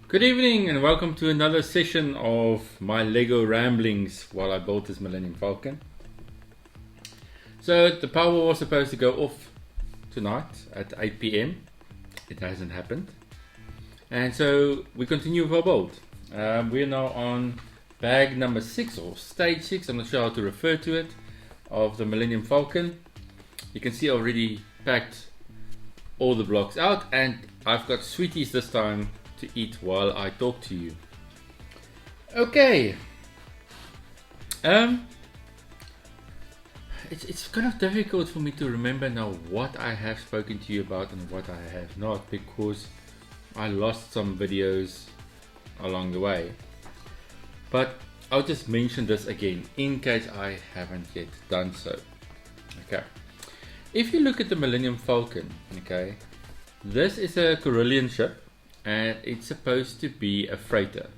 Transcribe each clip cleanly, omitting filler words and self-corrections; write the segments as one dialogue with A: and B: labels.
A: Good evening and welcome to another session of my Lego ramblings while I built this Millennium Falcon. So the power was supposed to go off tonight at 8 p.m. It hasn't happened. And so we continue with our build. We're now on bag number 6 or stage 6, I'm not sure how to refer to it, of the Millennium Falcon. You can see I already packed all the blocks out and I've got sweeties this time to eat while I talk to you. Okay. It's kind of difficult for me to remember now what I have spoken to you about and what I have not, because I lost some videos along the way. But I'll just mention this again in case I haven't yet done so. Okay. If you look at the Millennium Falcon, okay, this is a Carillion ship. And it's supposed to be a freighter.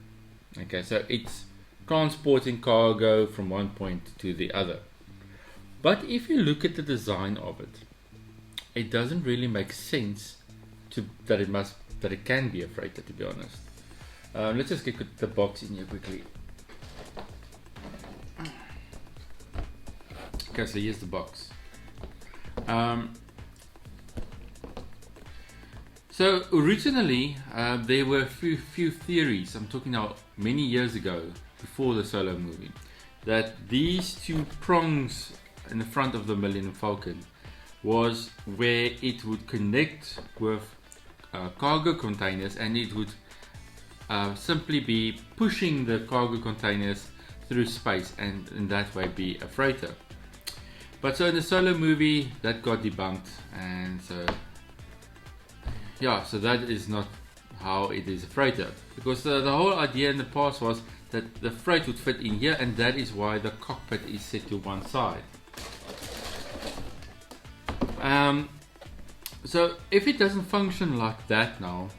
A: Okay, so it's transporting cargo from one point to the other. But if you look at the design of it, it doesn't really make sense that it can be a freighter, to be honest. Let's just get the box in here quickly. Okay, so here's the box. So originally there were a few theories, I'm talking now many years ago, before the solo movie, that these two prongs in the front of the Millennium Falcon was where it would connect with cargo containers, and it would simply be pushing the cargo containers through space and in that way be a freighter. But so in the solo movie that got debunked, and so yeah, so that is not how it is a freighter, because the whole idea in the past was that the freight would fit in here, and that is why the cockpit is set to one side. So if it doesn't function like that now,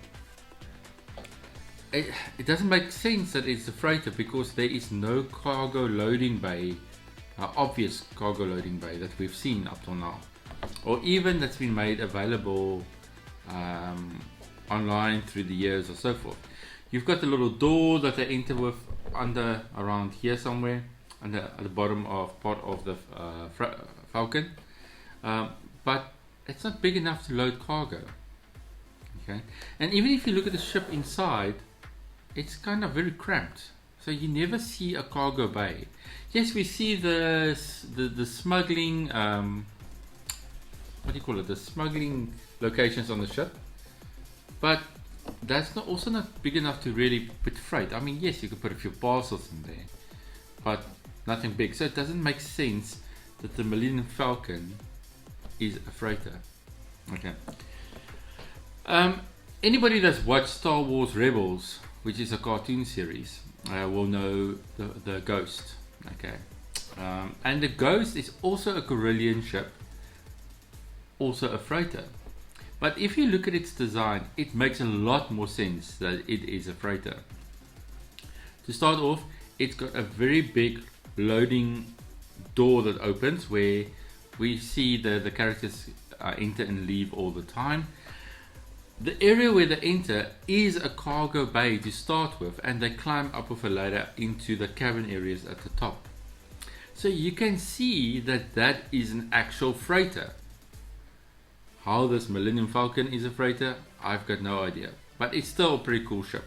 A: it doesn't make sense that it's a freighter, because there is no cargo loading bay, obvious cargo loading bay that we've seen up till now, or even that's been made available online through the years or so forth. You've got the little door that they enter with around here somewhere, at the bottom of part of the Falcon, but it's not big enough to load cargo. Okay, and even if you look at the ship inside, it's kind of very cramped, so you never see a cargo bay. Yes, we see the smuggling, what do you call it, the smuggling locations on the ship, but that's also not big enough to really put freight. I mean, yes, you could put a few parcels in there, but nothing big. So it doesn't make sense that the Millennium Falcon is a freighter. Okay. Anybody that's watched Star Wars Rebels, which is a cartoon series, will know the Ghost. Okay, and the Ghost is also a Carillion ship, also a freighter. But if you look at its design, it makes a lot more sense that it is a freighter. To start off, it's got a very big loading door that opens, where we see the characters enter and leave all the time. The area where they enter is a cargo bay to start with, and they climb up with a ladder into the cabin areas at the top. So you can see that that is an actual freighter. How this Millennium Falcon is a freighter, I've got no idea, but it's still a pretty cool ship.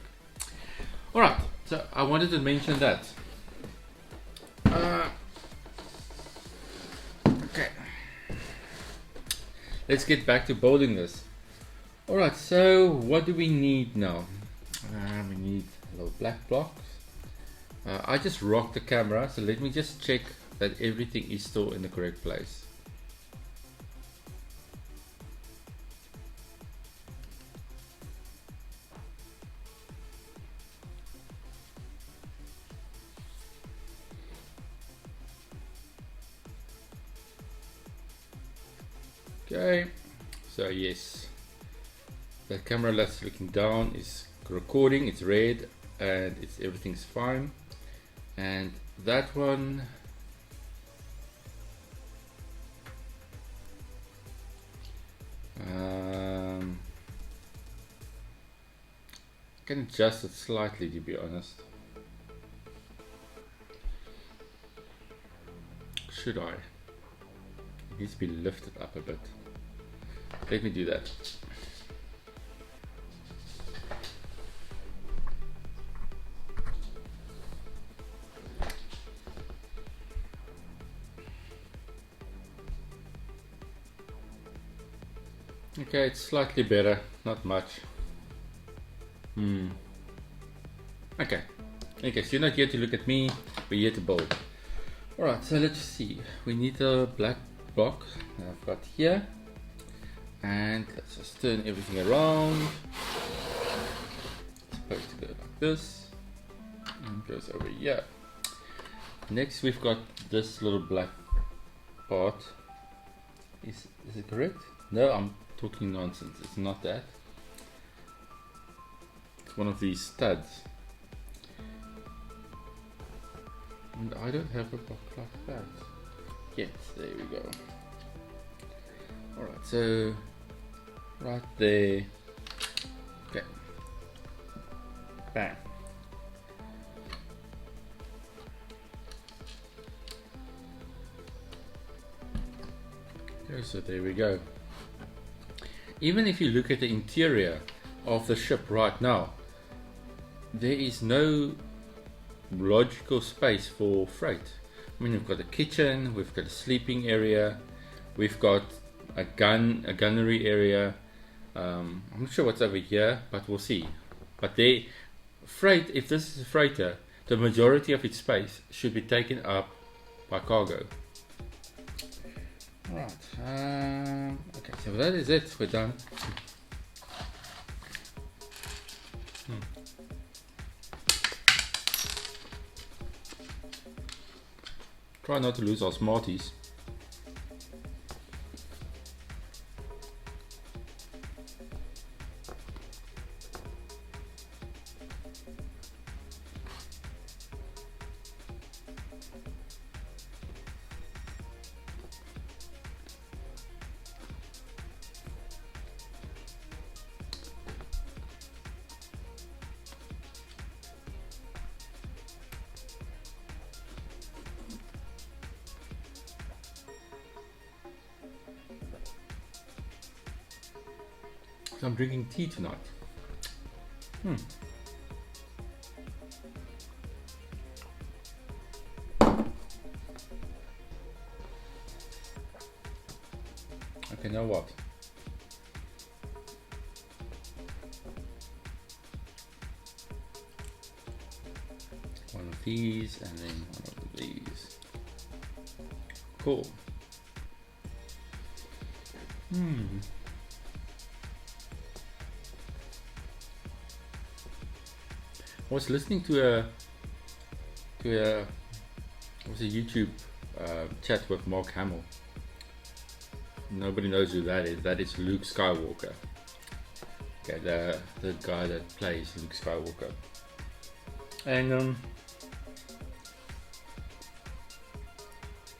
A: Alright, so I wanted to mention that. Okay, let's get back to building this. Alright, so what do we need now? We need little black blocks. I just rocked the camera, so let me just check that everything is still in the correct place. Okay, so yes, the camera that's looking down is recording, it's red, and everything's fine. And that one, can adjust it slightly, to be honest. Should I? It needs to be lifted up a bit. Let me do that. Okay, it's slightly better, not much. Okay, so you're not here to look at me, we're here to build. Alright, so let's see. We need a black block that I've got here. And let's just turn everything around. It's supposed to go like this. And goes over here. Next we've got this little black part. Is it correct? No, I'm talking nonsense. It's not that. It's one of these studs. And I don't have a block like that yet. There we go. Alright, so right there. Okay. Bang. Okay, so there we go. Even if you look at the interior of the ship right now, there is no logical space for freight. I mean, we've got a kitchen, we've got a sleeping area, we've got a gunnery area. I'm not sure what's over here, but we'll see. But freight, if this is a freighter, the majority of its space should be taken up by cargo. Right. Okay, so that is it. We're done. Try not to lose our smarties. I'm drinking tea tonight. Okay, now what? One of these and then one of these. Cool. I was listening to a YouTube chat with Mark Hamill. Nobody knows who that is. That is Luke Skywalker. Okay, the guy that plays Luke Skywalker. And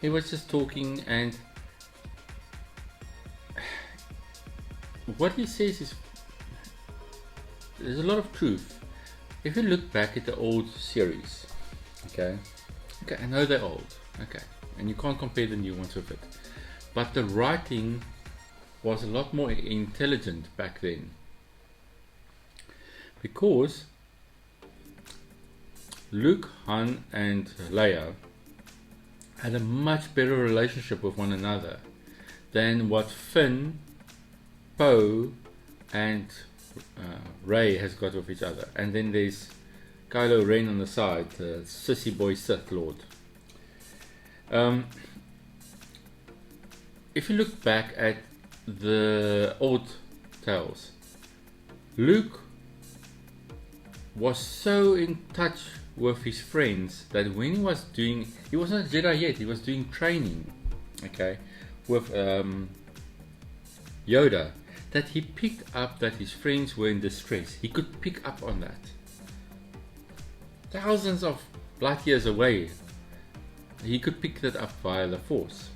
A: he was just talking, and what he says is there's a lot of truth. If you look back at the old series, okay, I know they're old, okay, and you can't compare the new ones with it, but the writing was a lot more intelligent back then, because Luke, Han, and Leia had a much better relationship with one another than what Finn, Poe, and Rey has got with each other. And then there's Kylo Ren on the side, the sissy boy Sith Lord. If you look back at the old tales, Luke was so in touch with his friends that when he was not a Jedi yet, he was doing training, okay, with Yoda, that he picked up that his friends were in distress. He could pick up on that. Thousands of light years away, he could pick that up via the Force.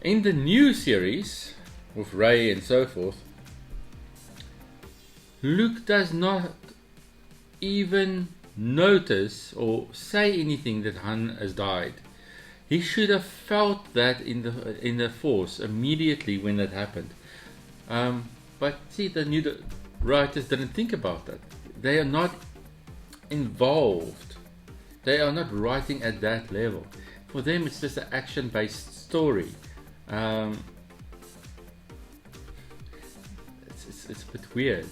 A: In the new series, with Rey and so forth, Luke does not even notice or say anything that Han has died. He should have felt that in the Force immediately when that happened. But see, the writers didn't think about that. They are not involved. They are not writing at that level. For them, it's just an action-based story. It's a bit weird.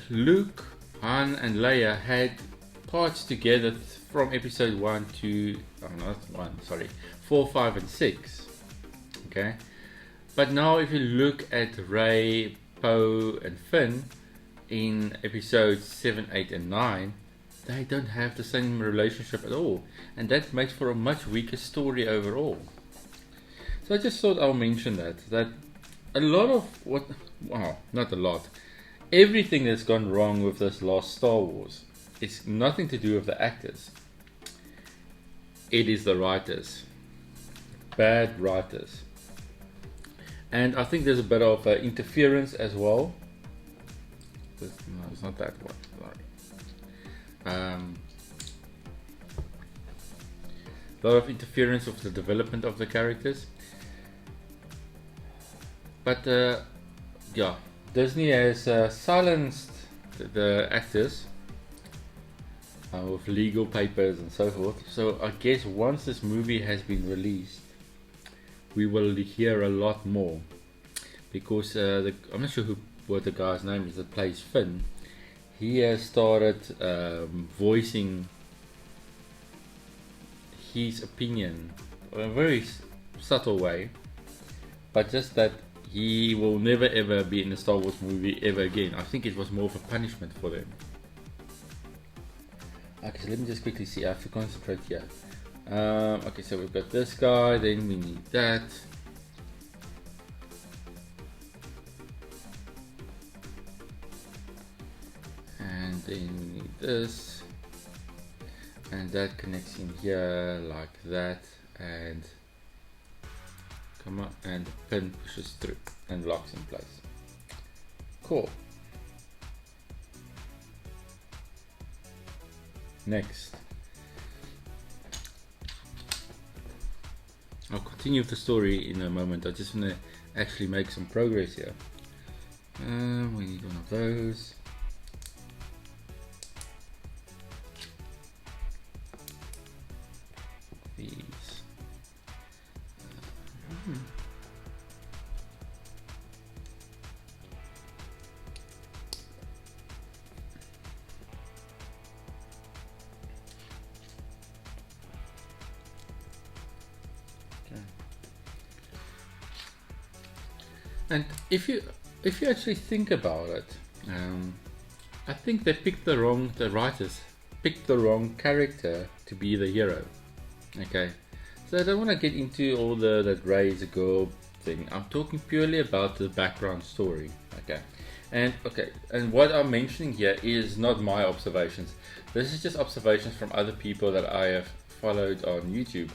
A: Luke, Han, and Leia had parts together from episode 1 to 4, 5, and 6. Okay, but now if you look at Rey, Poe, and Finn in episodes 7, 8, and 9, they don't have the same relationship at all, and that makes for a much weaker story overall. So I just thought I'll mention that a lot of not a lot, everything that's gone wrong with this last Star Wars is nothing to do with the actors. It is the writers, bad writers. And I think there's a bit of interference as well. No, it's not that one. Sorry. A lot of interference with the development of the characters. But yeah, Disney has silenced the actors with legal papers and so forth. So I guess once this movie has been released, we will hear a lot more, because I'm not sure what the guy's name is that plays Finn. He has started voicing his opinion in a very subtle way, but just that he will never ever be in a Star Wars movie ever again. I think it was more of a punishment for them. Okay, so let me just quickly see. I have to concentrate here. Okay, so we've got this guy, then we need that. And then we need this. And that connects in here like that. And come on, and the pin pushes through and locks in place. Cool. Next. I'll continue with the story in a moment. I just want to actually make some progress here. We need one of those. These. And if you actually think about it, I think they picked the writers picked the wrong character to be the hero. Okay, so I don't want to get into all that Rey's a girl thing. I'm talking purely about the background story. Okay, and what I'm mentioning here is not my observations. This is just observations from other people that I have followed on YouTube.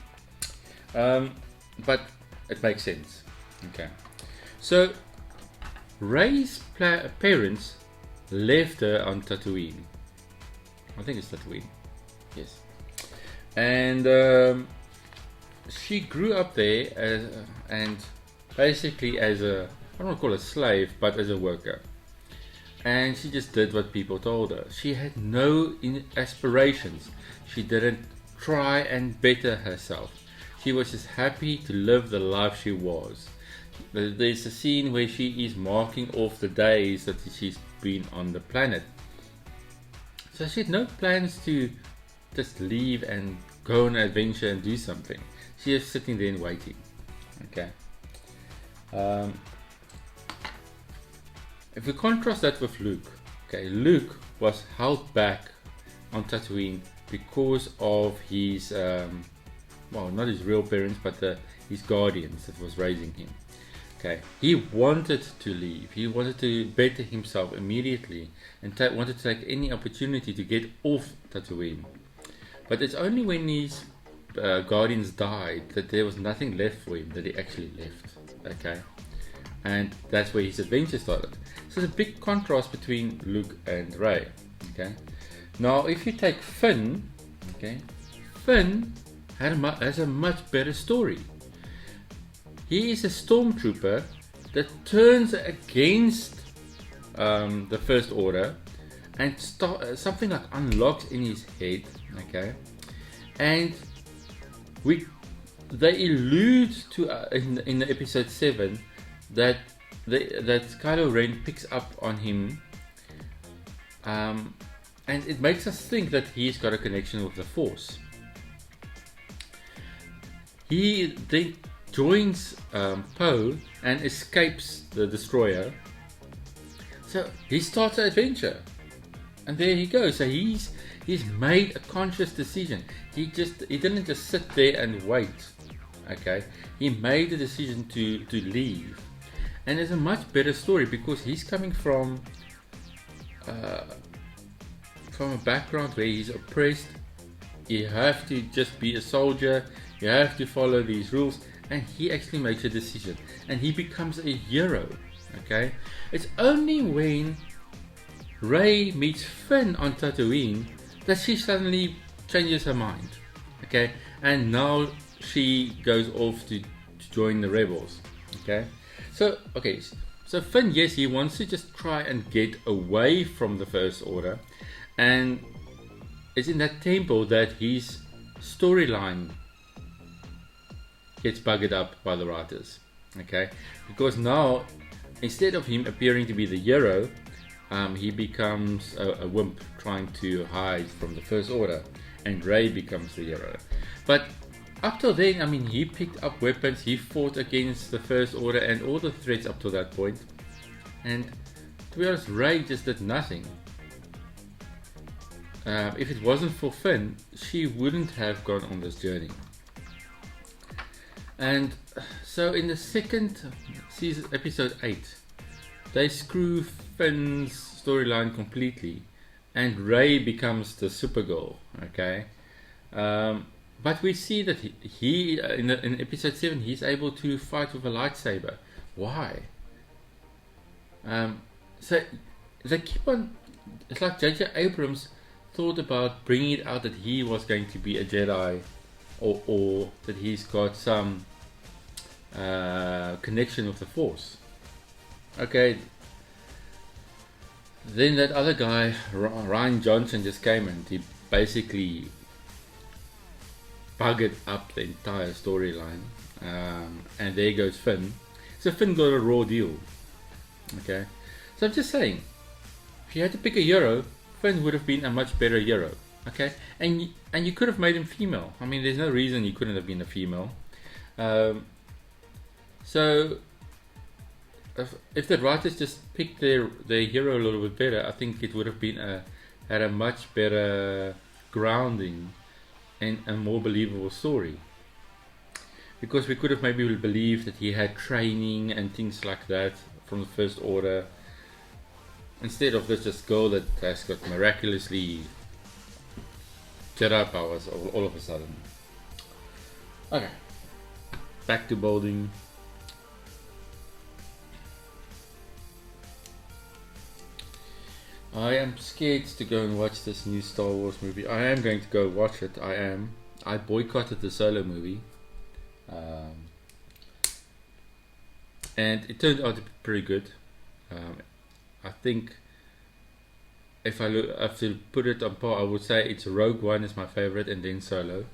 A: But it makes sense. Okay. So, Rey's parents left her on Tatooine. I think it's Tatooine. Yes. And she grew up there and basically as I don't want to call it a slave, but as a worker. And she just did what people told her. She had no aspirations. She didn't try and better herself. She was just happy to live the life she was. There's a scene where she is marking off the days that she's been on the planet. So she had no plans to just leave and go on an adventure and do something. She was sitting there and waiting. Okay. If we contrast that with Luke, okay, Luke was held back on Tatooine because of his, well, not his real parents, but his guardians that was raising him. Okay, he wanted to leave. He wanted to better himself immediately and wanted to take any opportunity to get off Tatooine. But it's only when his guardians died that there was nothing left for him that he actually left. Okay, and that's where his adventure started. So there's a big contrast between Luke and Rey. Okay, now if you take Finn, okay, Finn has a much better story. He is a stormtrooper that turns against the First Order, and something like unlocks in his head. Okay, and they allude to in the episode 7 that Kylo Ren picks up on him, and it makes us think that he's got a connection with the Force. He then joins Poe and escapes the destroyer. So he starts an adventure, and there he goes. So he's made a conscious decision. He didn't just sit there and wait. Okay, he made the decision to leave, and it's a much better story because he's coming from a background where he's oppressed. You have to just be a soldier. You have to follow these rules, and he actually makes a decision, and he becomes a hero. Okay, it's only when Rey meets Finn on Tatooine that she suddenly changes her mind. Okay, and now she goes off to join the rebels. Okay, so Finn, yes, he wants to just try and get away from the First Order, and it's in that temple that his storyline gets buggered up by the writers. Okay, because now instead of him appearing to be the hero, he becomes a wimp trying to hide from the First Order, and Rey becomes the hero. But up till then, I mean, he picked up weapons, he fought against the First Order and all the threats up to that point, and to be honest, Rey just did nothing. If it wasn't for Finn, she wouldn't have gone on this journey. And so in the second season, episode 8, they screw Finn's storyline completely, and Rey becomes the Supergirl. Okay, but we see that he in episode 7 he's able to fight with a lightsaber. Why? So they keep on. It's like J.J. Abrams thought about bringing it out that he was going to be a Jedi, or that he's got some connection with the Force. Okay, then that other guy, Ryan Johnson, just came and he basically buggered up the entire storyline, and there goes Finn. So Finn got a raw deal. Okay, so I'm just saying, if you had to pick a hero, Finn would have been a much better hero. Okay, and you could have made him female. I mean, there's no reason you couldn't have been a female. So if the writers just picked their hero a little bit better, I think it would have been had a much better grounding and a more believable story. Because we could have maybe believed that he had training and things like that from the First Order, instead of this just girl that has got miraculously Jedi powers all of a sudden. Okay, back to building. I am scared to go and watch this new Star Wars movie. I am going to go watch it. I boycotted the Solo movie, and it turned out to be pretty good. I think if I have to put it on par, I would say it's Rogue One is my favorite, and then Solo.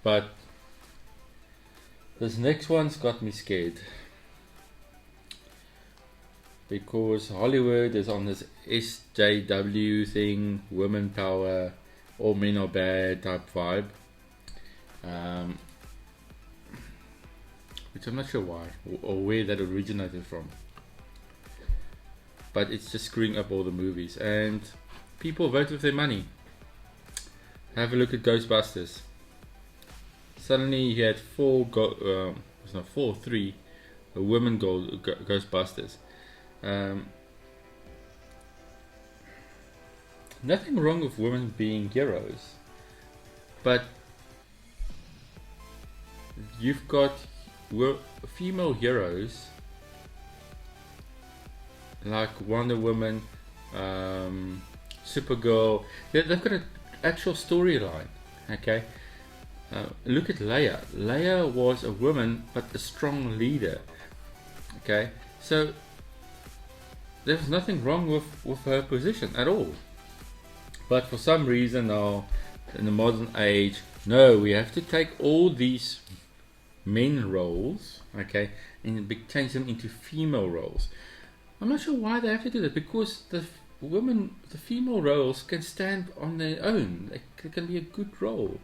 A: But this next one's got me scared, because Hollywood is on this SJW thing, women power, all men are bad type vibe, which I'm not sure why or where that originated from, but it's just screwing up all the movies, and people vote with their money. Have a look at Ghostbusters. Suddenly you had 3 women Ghostbusters. Nothing wrong with women being heroes, but you've got female heroes like Wonder Woman, Supergirl, they've got an actual storyline. Okay, look at Leia. Leia was a woman but a strong leader. Okay, so there's nothing wrong with her position at all. But for some reason now, in the modern age, no, we have to take all these men roles, okay, and change them into female roles. I'm not sure why they have to do that, because the female roles can stand on their own. It can be a good role.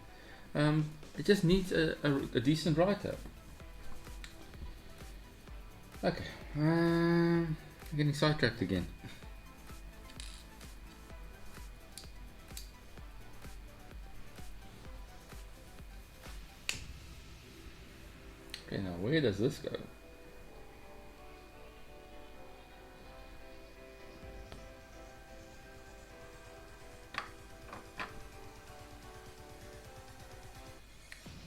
A: It just needs a decent writer. Okay, I'm getting sidetracked again. Okay, now where does this go?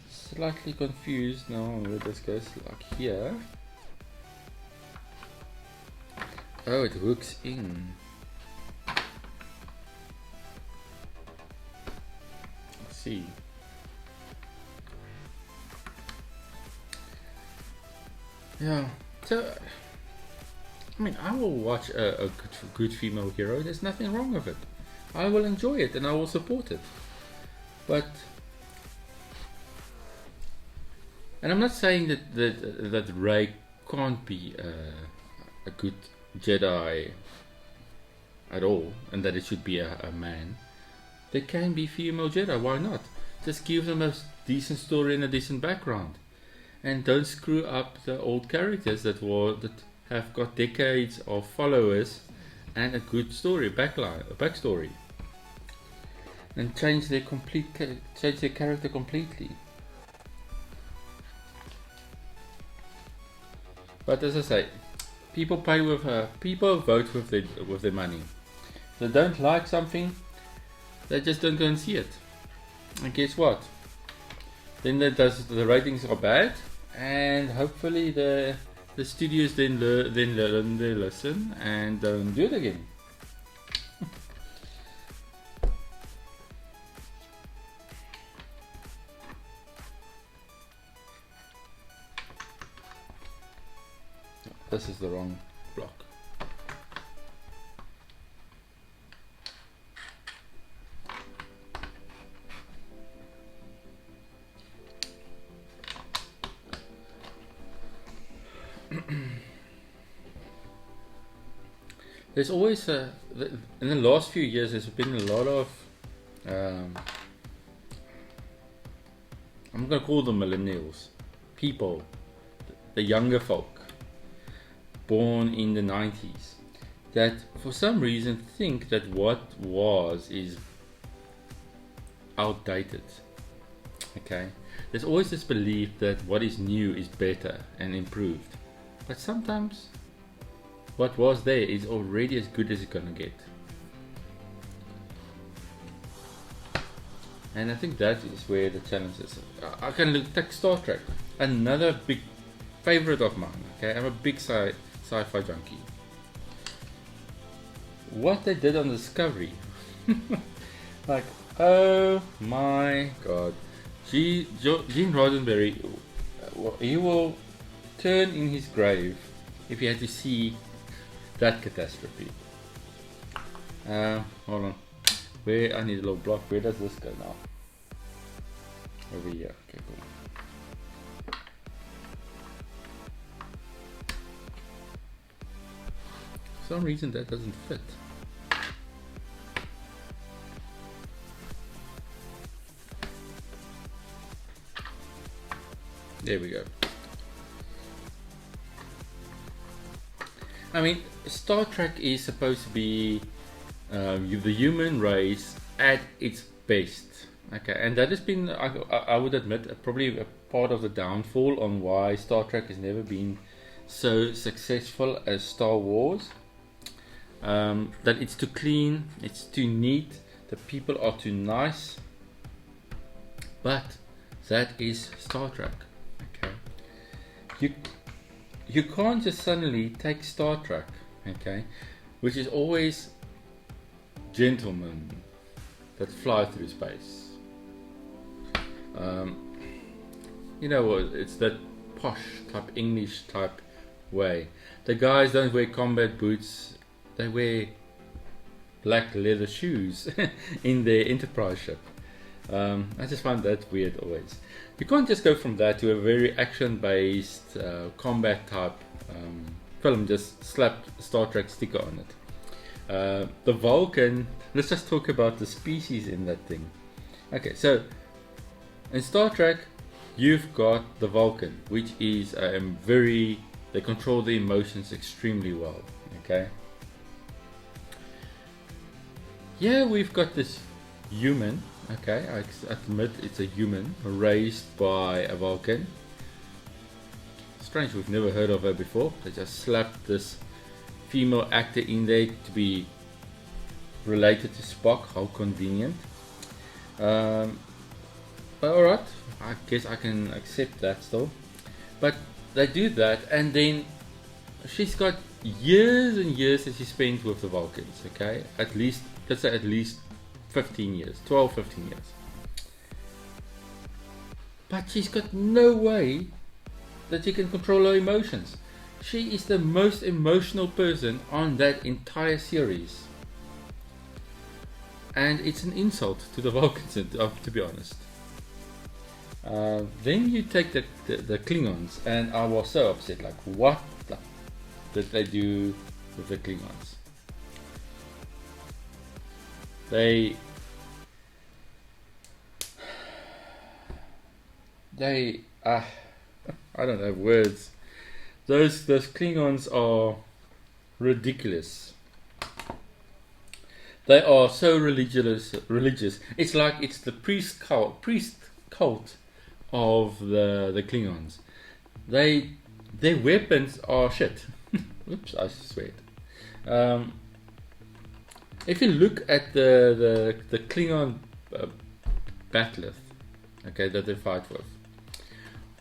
A: Slightly confused now where this goes, like here. Oh, it hooks in. Let's see. Yeah, so I mean, I will watch a good female hero. There's nothing wrong with it. I will enjoy it and I will support it. But, and I'm not saying that Rey can't be a good Jedi at all, and that it should be a man. There can be female Jedi. Why not? Just give them a decent story and a decent background. And don't screw up the old characters that have got decades of followers and a good story, backstory. And change their character completely. But as I say, people pay with people vote with their money. If they don't like something, they just don't go and see it. And guess what? Then the ratings are bad. And hopefully the studios then learn their lesson and don't do it again. This is the wrong block. There's always in the last few years there's been a lot of I'm gonna call them millennials, people, the younger folk born in the 90s, that for some reason think that what was is outdated. Okay, there's always this belief that what is new is better and improved, but sometimes what was there is already as good as it's gonna get. And I think that is where the challenge is. I can take Star Trek, another big favorite of mine. Okay, I'm a big sci-fi junkie. What they did on Discovery, like, oh my god, Gene Roddenberry, he will turn in his grave if he had to see that catastrophe. Hold on. Where I need a little block. Where does this go now? Over here. Okay, cool. For some reason that doesn't fit. There we go. I mean, Star Trek is supposed to be the human race at its best. Okay, and that has been, I would admit, probably a part of the downfall on why Star Trek has never been so successful as Star Wars. That it's too clean, it's too neat, the people are too nice. But that is Star Trek. Okay, you you can't just suddenly take Star Trek, okay, which is always gentlemen that fly through space. You know what? It's that posh type English type way. The guys don't wear combat boots; they wear black leather shoes in their Enterprise ship. I just find that weird always. You can't just go from that to a very action-based combat type film. Just slap Star Trek sticker on it. The Vulcan. Let's just talk about the species in that thing. Okay, so in Star Trek, you've got the Vulcan, which is they control the emotions extremely well. Okay. Yeah, we've got this human. Okay, I admit it's a human raised by a Vulcan. Strange, we've never heard of her before. They just slapped this female actor in there to be related to Spock. How convenient. But alright, I guess I can accept that still. But they do that, and then she's got years and years that she spent with the Vulcans. Okay, let's say at least 15 years, 12, 15 years. But she's got no way that she can control her emotions. She is the most emotional person on that entire series. And it's an insult to the Vulcans, to be honest. Then you take the Klingons, and I was so upset. Like, what did they do with the Klingons? I don't have words. Those Klingons are ridiculous. They are so religious. It's like it's the priest cult of the Klingons. Their weapons are shit. Oops, I swear. If you look at the Klingon battleth, okay, that they fight with,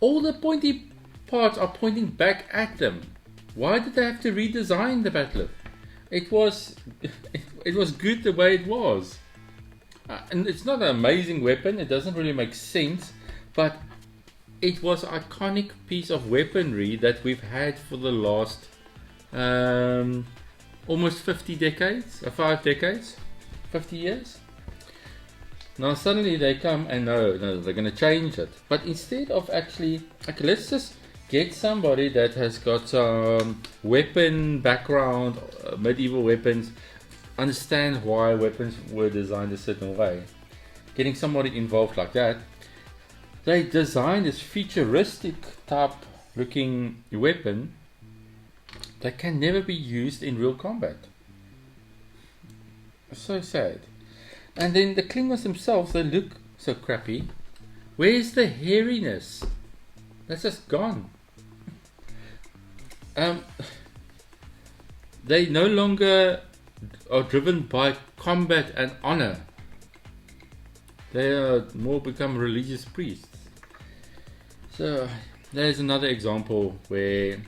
A: all the pointy parts are pointing back at them. Why did they have to redesign the battleth? It was good the way it was, and it's not an amazing weapon. It doesn't really make sense, but it was an iconic piece of weaponry that we've had for the last almost 50 decades, 5 decades, 50 years. Now suddenly they come and no, they're going to change it. But instead of actually, okay, let's just get somebody that has got some weapon background, medieval weapons, understand why weapons were designed a certain way. Getting somebody involved like that, they designed this futuristic type looking weapon that can never be used in real combat. So sad. And then the Klingons themselves, they look so crappy. Where's the hairiness? That's just gone. They no longer are driven by combat and honor. They are more become religious priests. So there's another example where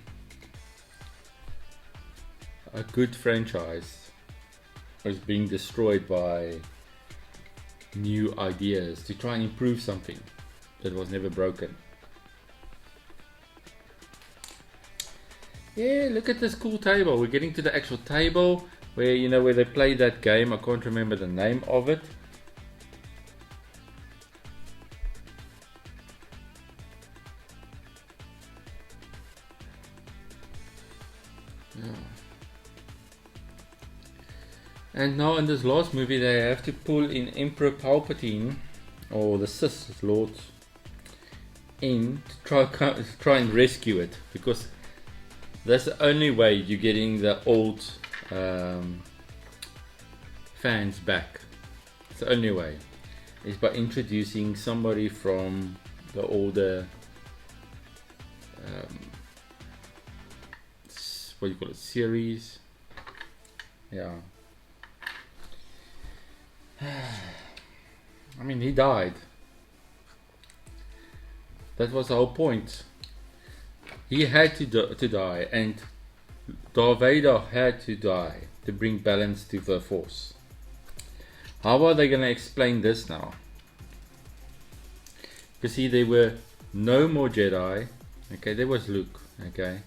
A: a good franchise is being destroyed by new ideas to try and improve something that was never broken. Yeah, look at this cool table. We're getting to the actual table where, where they play that game. I can't remember the name of it. Yeah. And now in this last movie they have to pull in Emperor Palpatine, or the Sith Lord, in to try and rescue it, because that's the only way you're getting the old fans back. It's the only way, is by introducing somebody from the older what do you call it, series. Yeah. I mean, he died. That was the whole point. He had to die, and Darth Vader had to die to bring balance to the Force. How are they going to explain this now? You see, there were no more Jedi. Okay, there was Luke. Okay,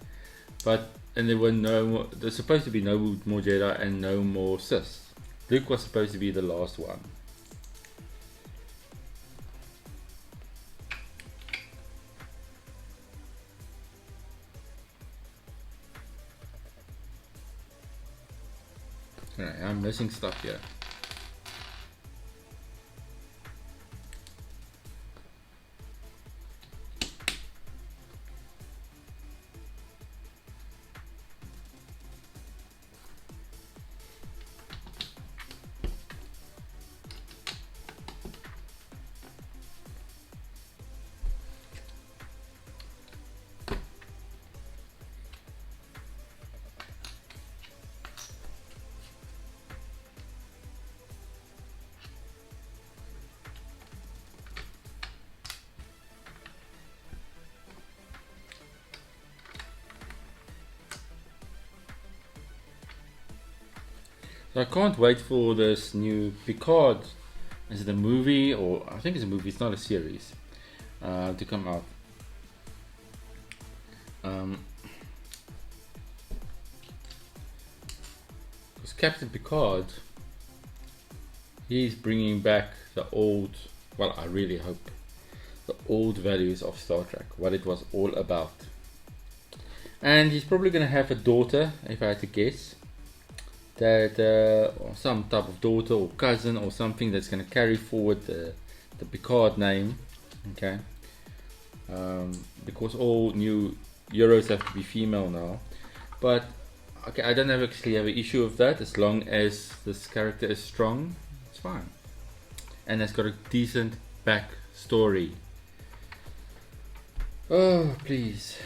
A: and there were no more. There's supposed to be no more Jedi and no more Sith. Luke was supposed to be the last one. Alright, I'm missing stuff here. So I can't wait for this new Picard. Is it a movie, or I think it's a movie, it's not a series, to come out. Because Captain Picard, he's bringing back the old, well, I really hope, the old values of Star Trek, what it was all about. And he's probably going to have a daughter, if I had to guess. That or some type of daughter or cousin or something that's going to carry forward the Picard name. Okay, because all new heroes have to be female now. But okay, I don't actually have an issue with that, as long as this character is strong. It's fine, and has got a decent backstory. Oh, please,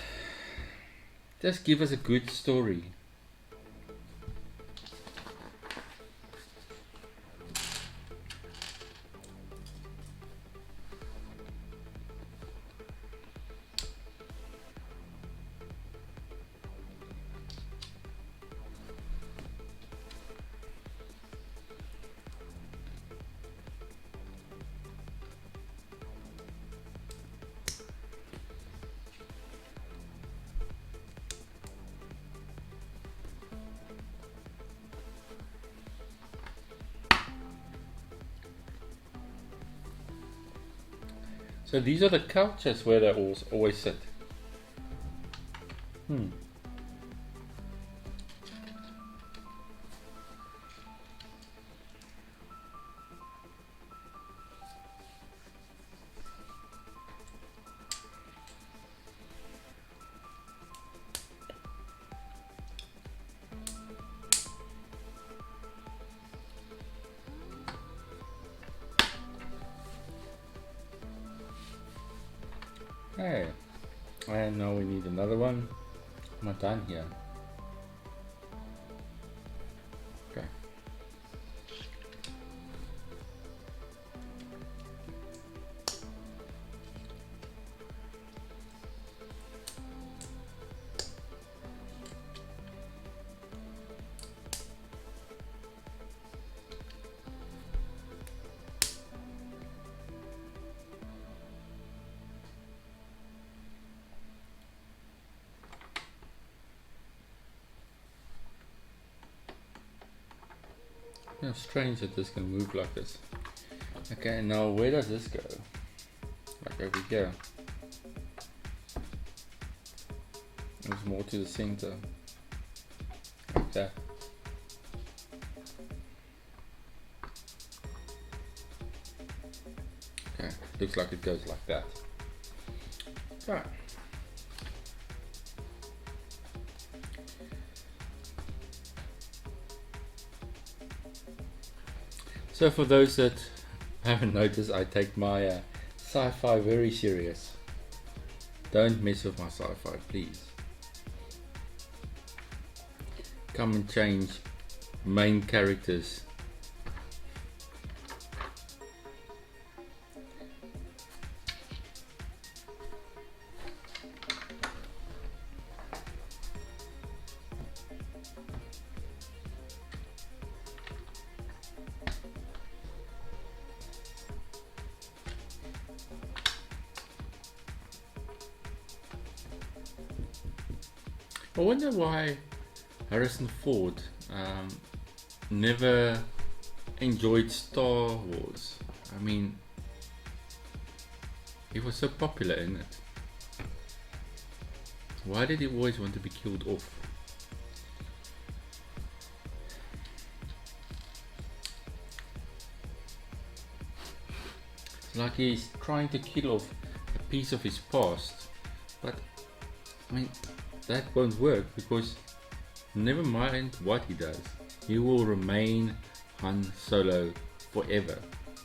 A: just give us a good story. So these are the couches where they always sit. Hey, and now we need another one. I'm not done here. Okay. Yeah, strange that this can move like this. Okay, now where does this go? Like over here. There's more to the center. Like that. Okay, looks like it goes like that. Right. So for those that haven't noticed, I take my sci-fi very serious. Don't mess with my sci-fi, please. Come and change main characters. I wonder why Harrison Ford never enjoyed Star Wars. I mean, he was so popular in it. Why did he always want to be killed off? It's like he's trying to kill off a piece of his past, but I mean, that won't work, because never mind what he does, he will remain Han Solo forever.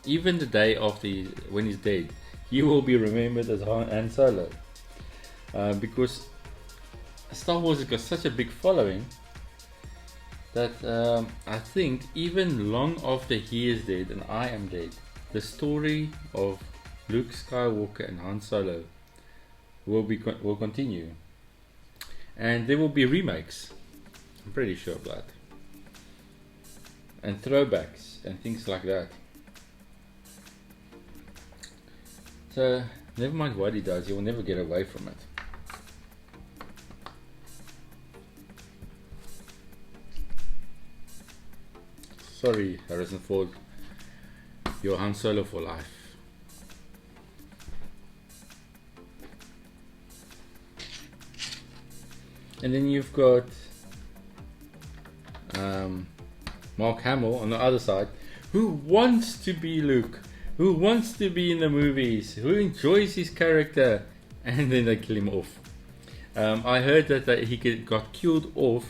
A: Even the day after when he's dead, he will be remembered as Han Solo, because Star Wars has got such a big following that I think even long after he is dead and I am dead, the story of Luke Skywalker and Han Solo will continue, and there will be remakes. I'm pretty sure of that, and throwbacks and things like that. So never mind what he does, he will never get away from it. Sorry, Harrison Ford, you're Han Solo for life. And then you've got Mark Hamill on the other side, who wants to be Luke, who wants to be in the movies, who enjoys his character, and then they kill him off. I heard that he got killed off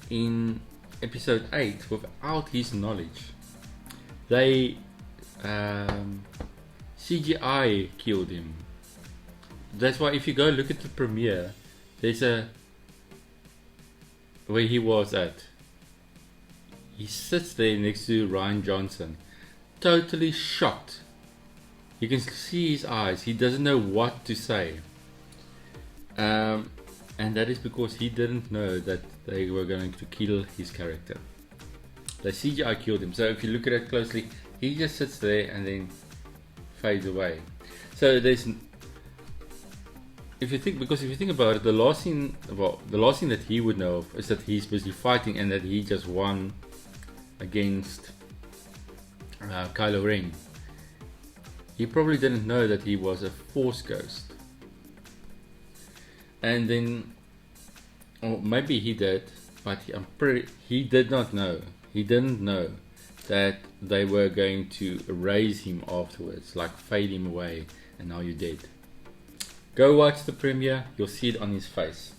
A: in episode 8 without his knowledge. They CGI killed him. That's why if you go look at the premiere, there's where he was at. He sits there next to Ryan Johnson, totally shocked. You can see his eyes. He doesn't know what to say. And that is because he didn't know that they were going to kill his character. The CGI killed him. So if you look at it closely, he just sits there and then fades away. So there's, if you think about it, the last thing that he would know of is that he's busy fighting and that he just won against Kylo Ren. He probably didn't know that he was a Force ghost. And then, or maybe he did, but he did not know. He didn't know that they were going to erase him afterwards, like fade him away, and now you're dead. Go watch the premiere, you'll see it on his face.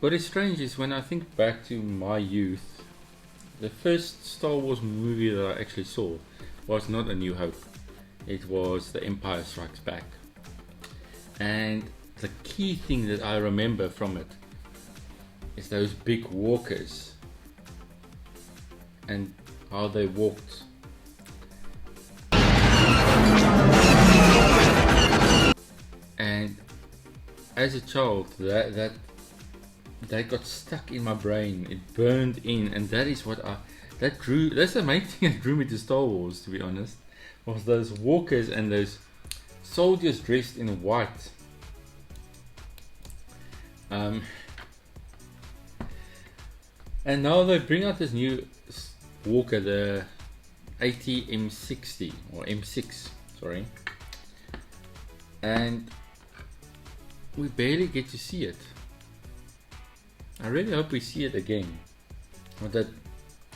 A: What is strange is when I think back to my youth, the first Star Wars movie that I actually saw was not A New Hope. It was The Empire Strikes Back. And the key thing that I remember from it is those big walkers and how they walked. And as a child, that got stuck in my brain. It burned in, and that is what that's the main thing that drew me to Star Wars, to be honest, was those walkers and those soldiers dressed in white. And now they bring out this new walker, the AT-M60 or M6, sorry, and we barely get to see it. I really hope we see it again, or that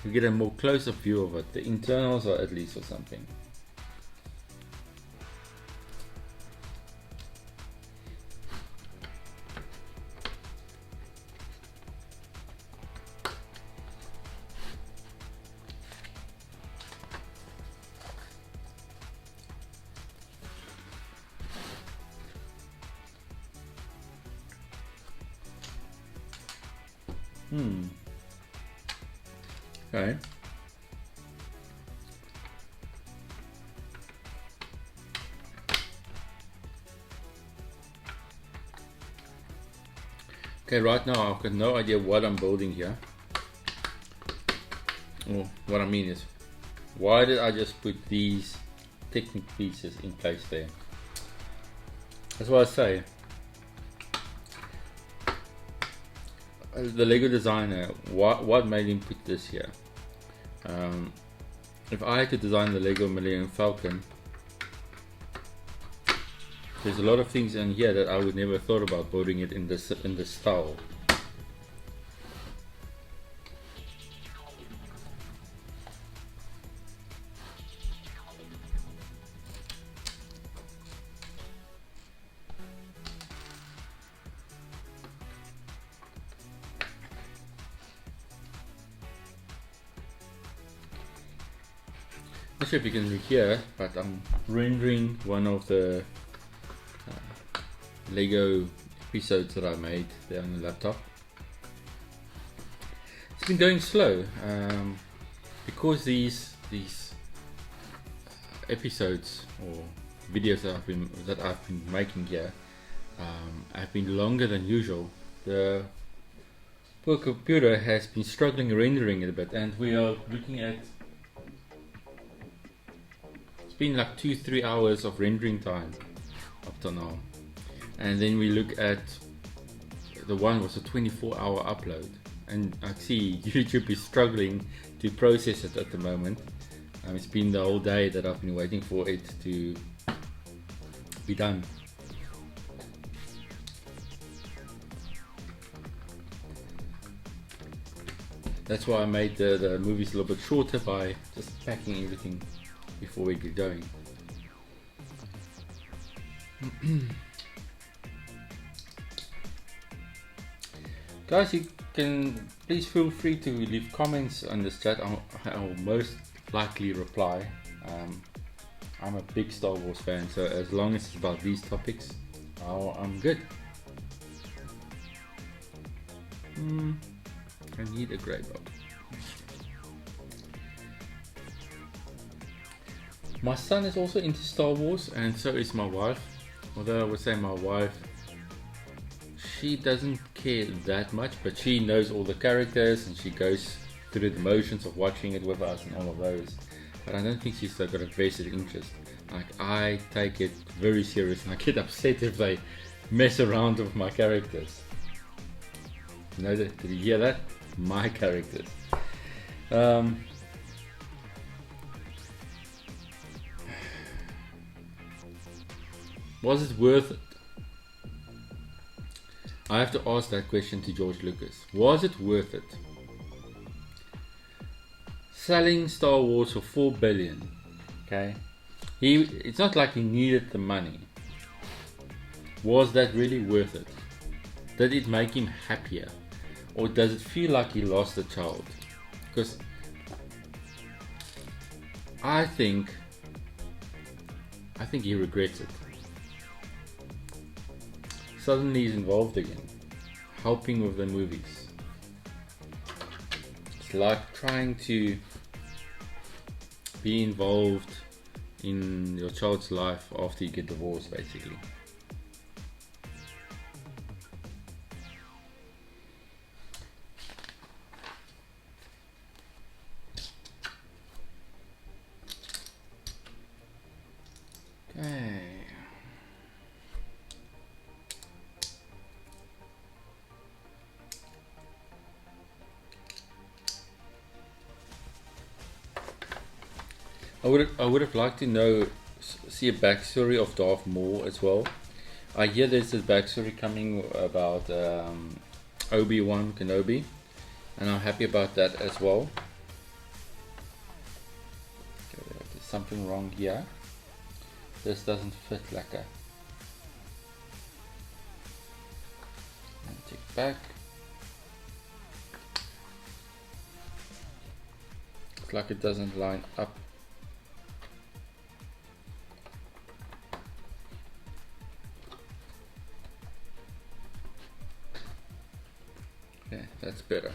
A: we get a more close-up view of it, the internals or at least, or something. Okay. Okay, right now I've got no idea what I'm building here. Or what I mean is, why did I just put these technical pieces in place there? That's what I say. The Lego designer, what made him put this here? If I had to design the Lego Millennium Falcon, there's a lot of things in here that I would never thought about building it in this style. Not sure if you can hear, but I'm rendering one of the Lego episodes that I made there on the laptop. It's been going slow because these episodes or videos that I've been making here have been longer than usual. The poor computer has been struggling rendering it a bit, and we are looking at, it's been like 2-3 hours of rendering time up to now. And then we look at the one was a 24-hour upload, and I see YouTube is struggling to process it at the moment. It's been the whole day that I've been waiting for it to be done. That's why I made the movies a little bit shorter by just packing everything before we get going. Guys, you can please feel free to leave comments on this chat. I'll most likely reply. I'm a big Star Wars fan, so as long as it's about these topics, I'm good. I need a grey box. My son is also into Star Wars, and so is my wife. Although I would say my wife, she doesn't care that much, but she knows all the characters and she goes through the motions of watching it with us and all of those. But I don't think she's got a vested interest. Like, I take it very serious and I get upset if they mess around with my characters. You know, did you hear that? My characters. Was it worth it? I have to ask that question to George Lucas. Was it worth it? Selling Star Wars for $4 billion. Okay, it's not like he needed the money. Was that really worth it? Did it make him happier, or does it feel like he lost a child? Because I think he regrets it. Suddenly he's involved again, helping with the movies. It's like trying to be involved in your child's life after you get divorced, basically. Okay. I would have liked to see a backstory of Darth Maul as well. I hear there's a backstory coming about Obi-Wan Kenobi, and I'm happy about that as well. Okay, there's something wrong here. This doesn't fit like a. Take back. It's like it doesn't line up. Okay, That's better.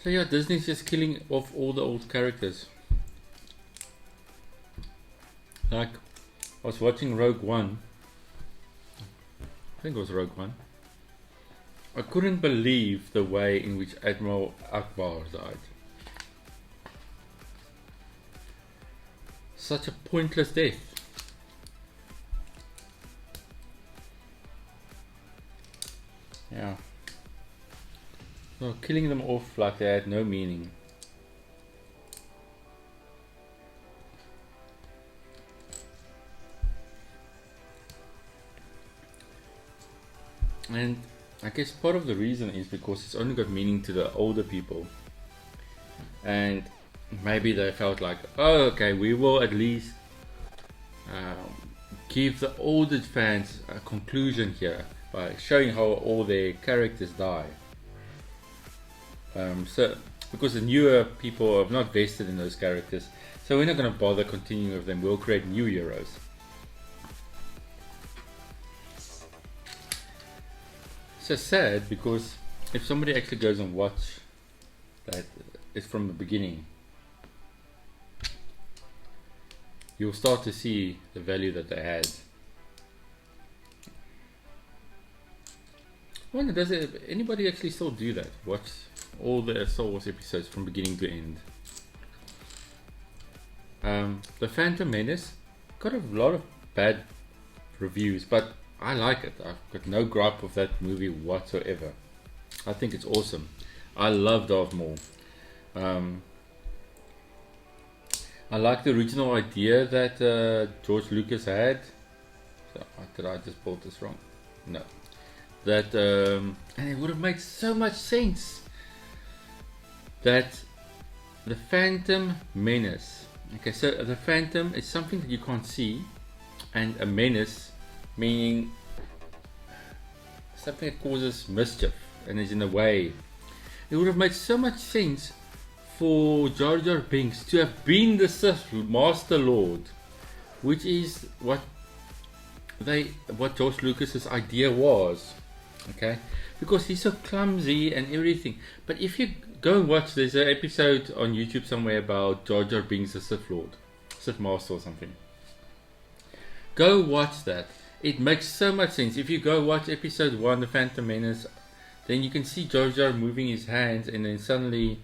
A: So yeah, Disney's just killing off all the old characters. Like, I was watching Rogue One. I think it was Rogue One. I couldn't believe the way in which Admiral Akbar died. Such a pointless death. Yeah. So killing them off like they had no meaning. And I guess part of the reason is because it's only got meaning to the older people. And maybe they felt like, oh, okay, we will at least give the older fans a conclusion here by showing how all their characters die. So because the newer people are not vested in those characters, so we're not going to bother continuing with them. We'll create new heroes. So sad, because if somebody actually goes and watch that, it's from the beginning, you'll start to see the value that they had. I wonder, does anybody actually still do that? Watch all the Star Wars episodes from beginning to end. The Phantom Menace got a lot of bad reviews, but I like it. I've got no gripe with that movie whatsoever. I think it's awesome. I love Darth Maul. I like the original idea that George Lucas had. So, did I just pull this wrong? No. That and it would have made so much sense that the Phantom Menace. Okay, so the Phantom is something that you can't see, and a menace meaning something that causes mischief and is in the way. It would have made so much sense for Jar Jar Binks to have been the Sith Master Lord, which is what George Lucas's idea was. Okay, because he's so clumsy and everything. But if you go and watch, there's an episode on YouTube somewhere about Jar Jar Binks the Sith Lord, Sith Master or something. Go watch that. It makes so much sense. If you go watch episode 1, The Phantom Menace, then you can see Jar Jar moving his hands, and then suddenly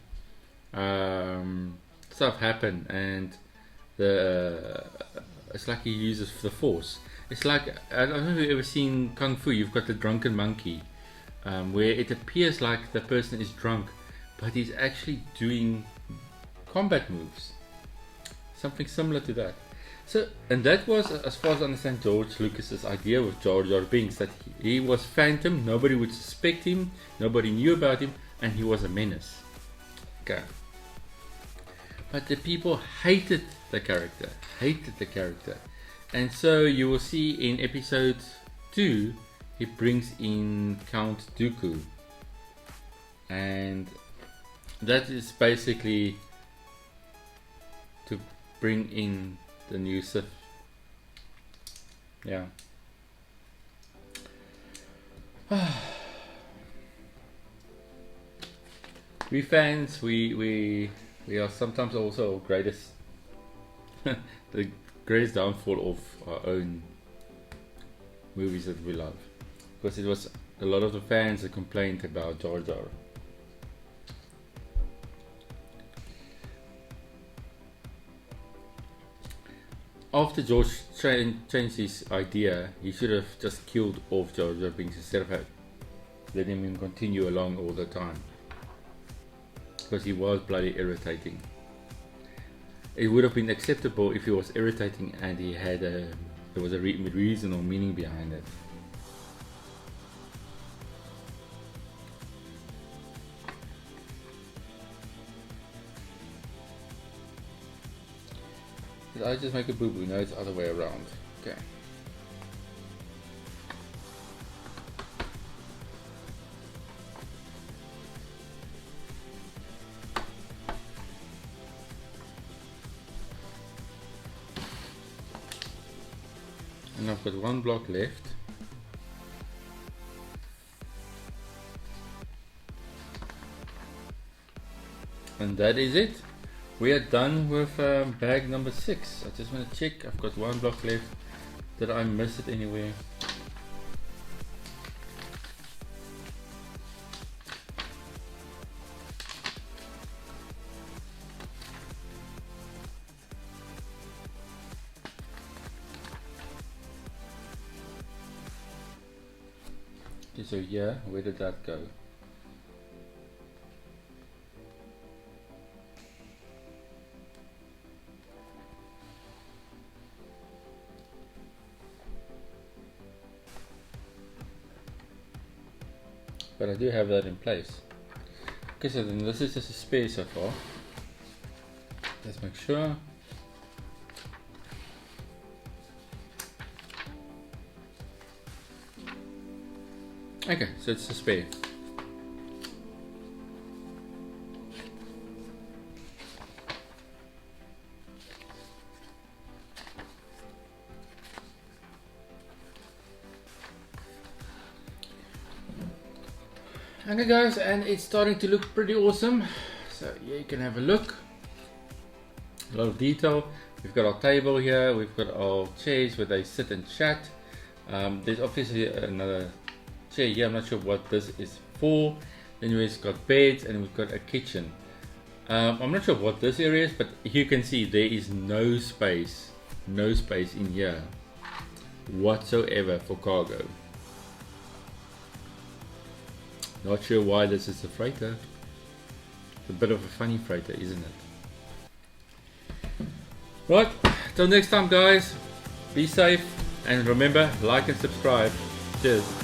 A: stuff happen, and it's like he uses the Force. It's like, I don't know if you've ever seen Kung Fu. You've got the drunken monkey, where it appears like the person is drunk, but he's actually doing combat moves. Something similar to that. So, and that was, as far as I understand, George Lucas's idea with Jar Jar Binks, that he was Phantom, nobody would suspect him, nobody knew about him, and he was a menace. Okay. But the people hated the character, and so you will see in episode 2, he brings in Count Dooku, and that is basically to bring in the new Sith. Yeah. We fans, we are sometimes also greatest the greatest downfall of our own movies that we love, because it was a lot of the fans that complained about Jar Jar. after George changed his idea, he should have just killed off Jar Jar Binks instead of letting him continue along all the time, because he was bloody irritating. It would have been acceptable if he was irritating and he had there was a reason or meaning behind it. Did I just make a boo-boo? No, it's the other way around. Okay. And I've got one block left. And that is it. We are done with bag number 6. I just want to check. I've got one block left. Did I miss it anywhere? Okay, so yeah, where did that go? But I do have that in place. Okay, so then this is just a spare so far. Let's make sure. Okay, so it's a spare. Okay guys, and it's starting to look pretty awesome. So yeah, you can have a look. A lot of detail. We've got our table here, we've got our chairs where they sit and chat. There's obviously another chair here, I'm not sure what this is for. Then we've got beds and we've got a kitchen. I'm not sure what this area is, but you can see there is no space in here whatsoever for cargo. Not sure why this is a freighter. It's a bit of a funny freighter, isn't it? Right, till next time guys, be safe and remember, like and subscribe. Cheers.